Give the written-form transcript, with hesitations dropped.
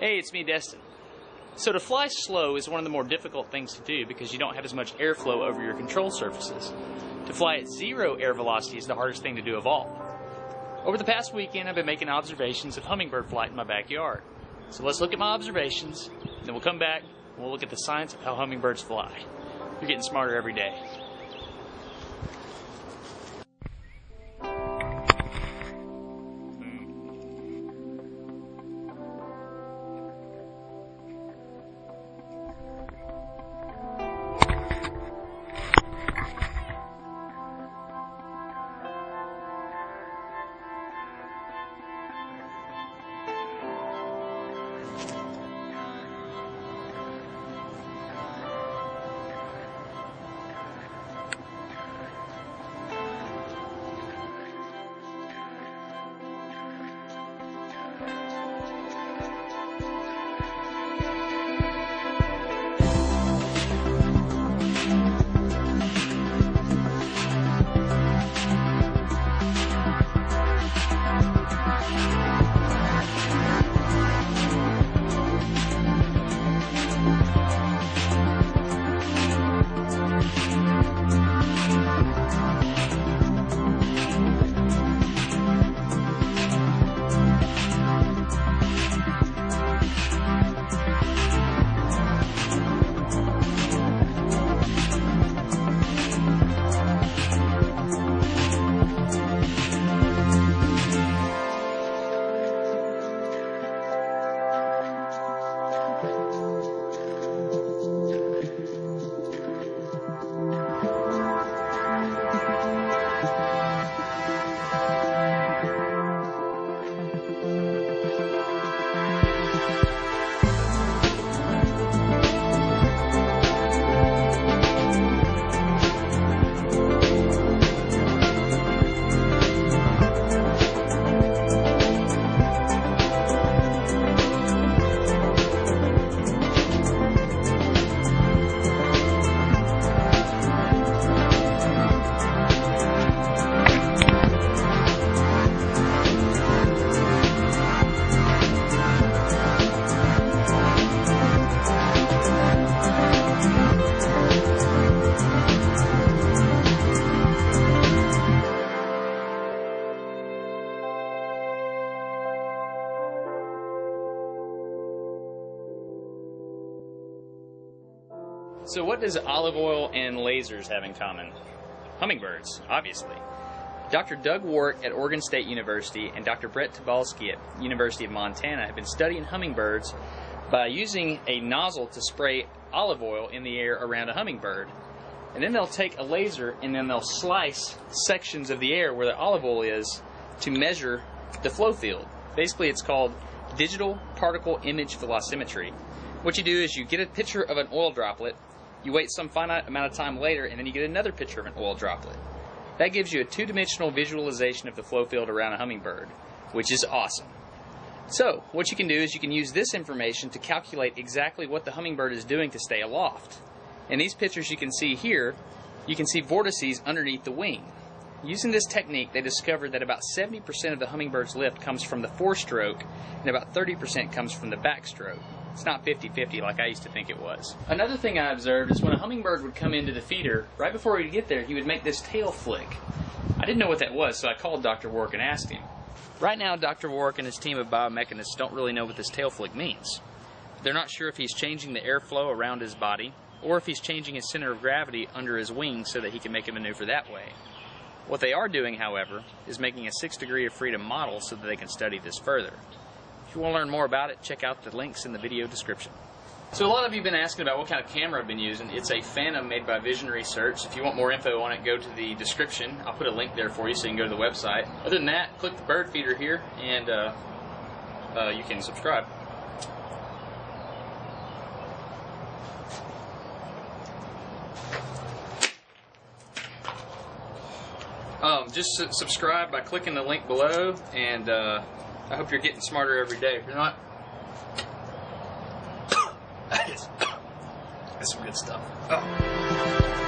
Hey, it's me, Destin. So to fly slow is one of the more difficult things to do because you don't have as much airflow over your control surfaces. To fly at 0 air velocity is the hardest thing to do of all. Over the past weekend, I've been making observations of hummingbird flight in my backyard. So let's look at my observations, and then we'll come back and we'll look at the science of how hummingbirds fly. You're getting smarter every day. So what does olive oil and lasers have in common? Hummingbirds, obviously. Dr. Doug Warwick at Oregon State University and Dr. Brett Tobolsky at University of Montana have been studying hummingbirds by using a nozzle to spray olive oil in the air around a hummingbird. And then they'll take a laser and then they'll slice sections of the air where the olive oil is to measure the flow field. Basically, it's called digital particle image velocimetry. What you do is you get a picture of an oil droplet, you wait some finite amount of time later, and then you get another picture of an oil droplet. That gives you a two-dimensional visualization of the flow field around a hummingbird, which is awesome. So, what you can do is you can use this information to calculate exactly what the hummingbird is doing to stay aloft. In these pictures you can see here, you can see vortices underneath the wing. Using this technique, they discovered that about 70% of the hummingbird's lift comes from the forestroke, and about 30% comes from the backstroke. It's not 50-50 like I used to think it was. Another thing I observed is when a hummingbird would come into the feeder, right before he'd get there, he would make this tail flick. I didn't know what that was, so I called Dr. Warwick and asked him. Right now, Dr. Warwick and his team of biomechanists don't really know what this tail flick means. They're not sure if he's changing the airflow around his body, or if he's changing his center of gravity under his wings so that he can make a maneuver that way. What they are doing, however, is making a 6 degree of freedom model so that they can study this further. If you want to learn more about it, check out the links in the video description. So a lot of you have been asking about what kind of camera I've been using. It's a Phantom made by Vision Research. If you want more info on it, go to the description. I'll put a link there for you so you can go to the website. Other than that, click the bird feeder here and you can subscribe. Just subscribe by clicking the link below, and I hope you're getting smarter every day. If you're not, that's some good stuff. Oh.